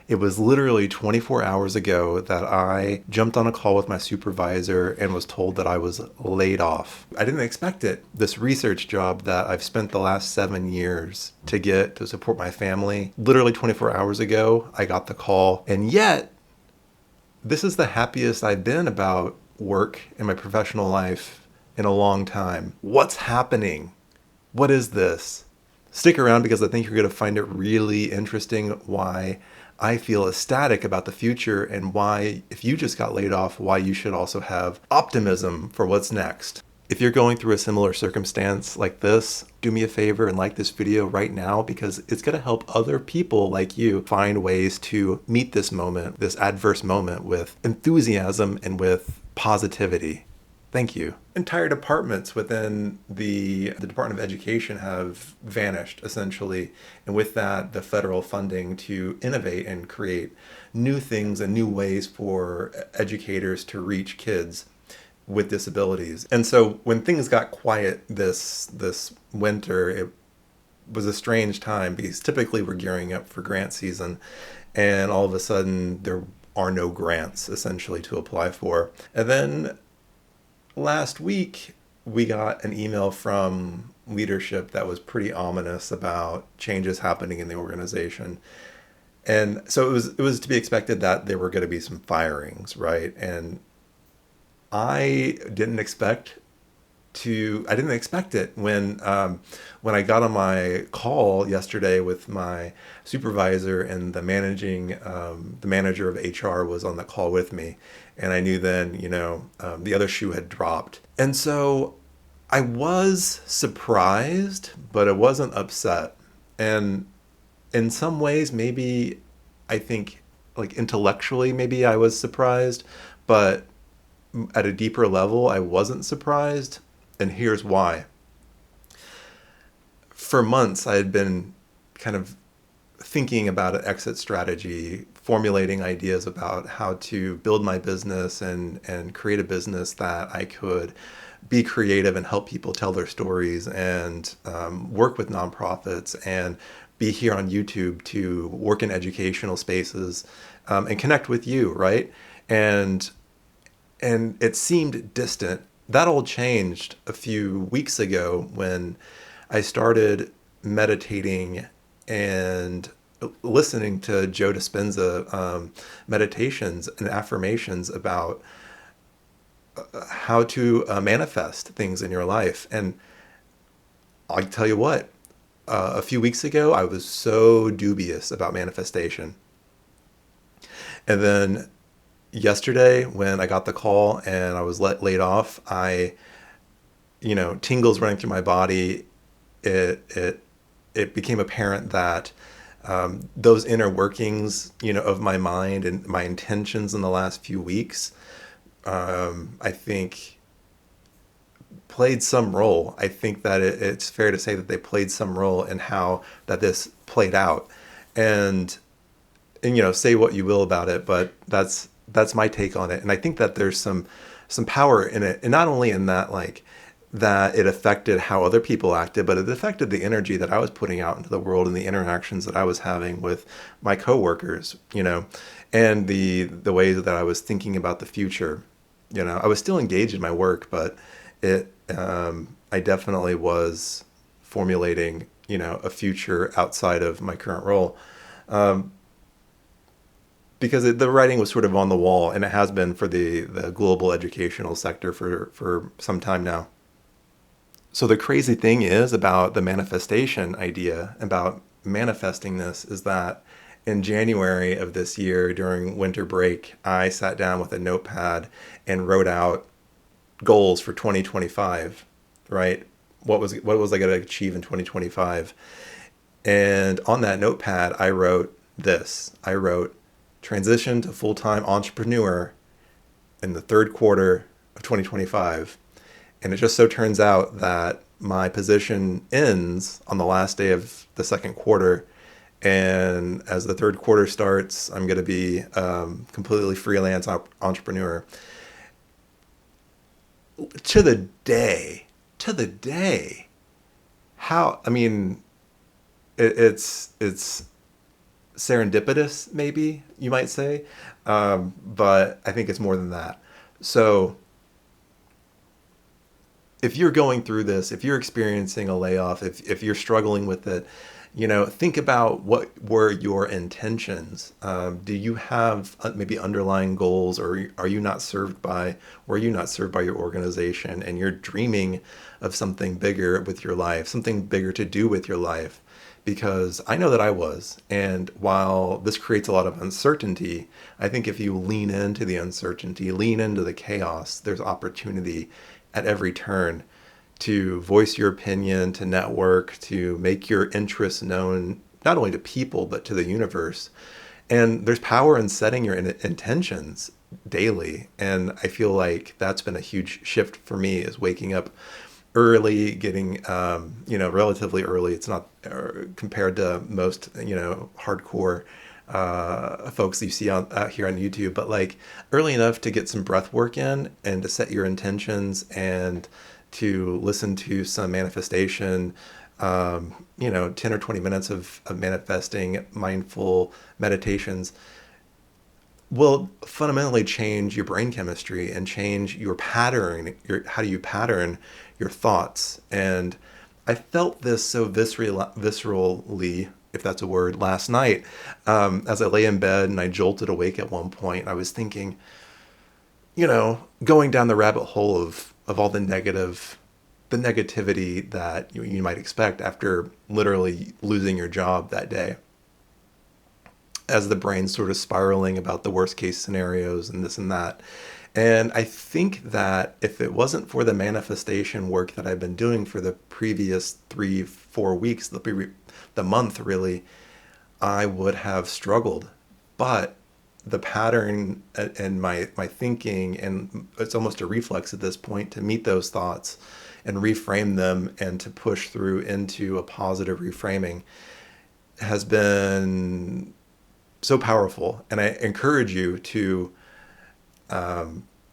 It was literally 24 hours ago that I jumped on a call with my supervisor and was told that I was laid off. I didn't expect it. This research job that I've spent the last 7 years to get to support my family, literally 24 hours ago, I got the call. And yet, this is the happiest I've been about work in my professional life in a long time. What's happening? What is this? Stick around because I think you're going to find it really interesting why I feel ecstatic about the future and why, if you just got laid off, why you should also have optimism for what's next. If you're going through a similar circumstance like this, do me a favor and like this video right now because it's going to help other people like you find ways to meet this moment, this adverse moment, with enthusiasm and with positivity. Thank you. Entire departments within the Department of Education have vanished, essentially. And with that, the federal funding to innovate and create new things and new ways for educators to reach kids with disabilities. And so when things got quiet this winter, it was a strange time because typically we're gearing up for grant season, and all of a sudden there are no grants essentially to apply for. And then last week, we got an email from leadership that was pretty ominous about changes happening in the organization. And so it was to be expected that there were going to be some firings, right? And I didn't expect it when I got on my call yesterday with my supervisor and the manager of HR was on the call with me, and I knew then the other shoe had dropped, and so I was surprised, but I wasn't upset, and in some ways maybe I think like intellectually maybe I was surprised, but at a deeper level I wasn't surprised. And here's why. For months, I had been kind of thinking about an exit strategy, formulating ideas about how to build my business and create a business that I could be creative and help people tell their stories and work with nonprofits and be here on YouTube to work in educational spaces and connect with you, right? And it seemed distant. That all changed a few weeks ago when I started meditating and listening to Joe Dispenza meditations and affirmations about how to manifest things in your life. And I'll tell you what, a few weeks ago, I was so dubious about manifestation. And then yesterday when I got the call and I was laid off, tingles running through my body. It became apparent that those inner workings, of my mind and my intentions in the last few weeks, I think played some role. I think that it's fair to say that they played some role in how that this played out. And say what you will about it, but that's my take on it. And I think that there's some power in it, and not only in that that it affected how other people acted, but it affected the energy that I was putting out into the world and the interactions that I was having with my coworkers, and the ways that I was thinking about the future. I was still engaged in my work, but I definitely was formulating, a future outside of my current role. Because the writing was sort of on the wall, and it has been for the global educational sector for some time now. So the crazy thing is about the manifestation idea, about manifesting this, is that in January of this year, during winter break, I sat down with a notepad and wrote out goals for 2025, right? What was I going to achieve in 2025? And on that notepad, I wrote this. I wrote, transition to full-time entrepreneur in the third quarter of 2025. And it just so turns out that my position ends on the last day of the second quarter. And as the third quarter starts, I'm going to be completely freelance entrepreneur. To the day. How, it's serendipitous, maybe you might say. But I think it's more than that. So if you're going through this, if you're experiencing a layoff, if you're struggling with it, think about what were your intentions. Do you have maybe underlying goals, or are you not served by, were you not served by your organization, and you're dreaming of something bigger with your life, something bigger to do with your life? Because I know that I was. And while this creates a lot of uncertainty, I think if you lean into the uncertainty, lean into the chaos, there's opportunity at every turn to voice your opinion, to network, to make your interests known, not only to people, but to the universe. And there's power in setting your intentions daily. And I feel like that's been a huge shift for me, is waking up early, getting, relatively early. It's not compared to most, hardcore folks you see out here on YouTube, but like early enough to get some breath work in and to set your intentions and to listen to some manifestation, 10 or 20 minutes of manifesting mindful meditations will fundamentally change your brain chemistry and change your pattern, how do you pattern your thoughts. And I felt this so viscerally, if that's a word, last night, as I lay in bed and I jolted awake at one point. I was thinking, going down the rabbit hole of all the negativity that you might expect after literally losing your job that day, as the brain's sort of spiraling about the worst case scenarios and this and that. And I think that if it wasn't for the manifestation work that I've been doing for the previous 3-4 weeks, the month really, I would have struggled. But the pattern and my thinking, and it's almost a reflex at this point, to meet those thoughts and reframe them and to push through into a positive reframing, has been so powerful. And I encourage you to,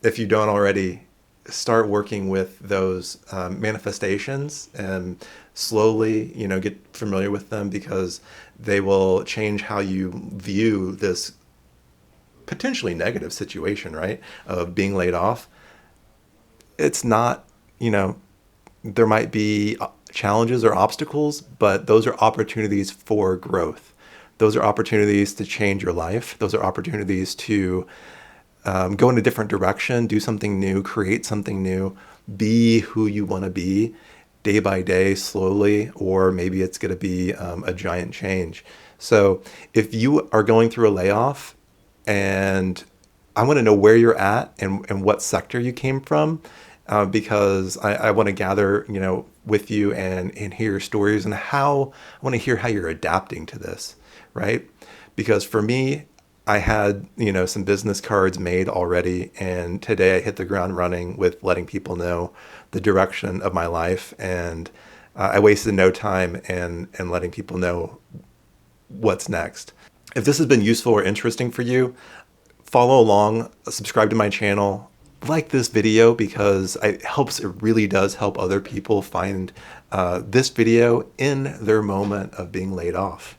if you don't already, start working with those manifestations and slowly, get familiar with them, because they will change how you view this potentially negative situation, right? Of being laid off. It's not, there might be challenges or obstacles, but those are opportunities for growth. Those are opportunities to change your life. Those are opportunities to go in a different direction, do something new, create something new, be who you want to be day by day, slowly, or maybe it's going to be a giant change. So if you are going through a layoff, and I want to know where you're at and what sector you came from, because I want to gather, with you and hear your stories, and I want to hear how you're adapting to this, right? Because for me, I had, some business cards made already, and today I hit the ground running with letting people know the direction of my life, and I wasted no time and letting people know what's next. If this has been useful or interesting for you, follow along, subscribe to my channel, like this video, because it really does help other people find this video in their moment of being laid off.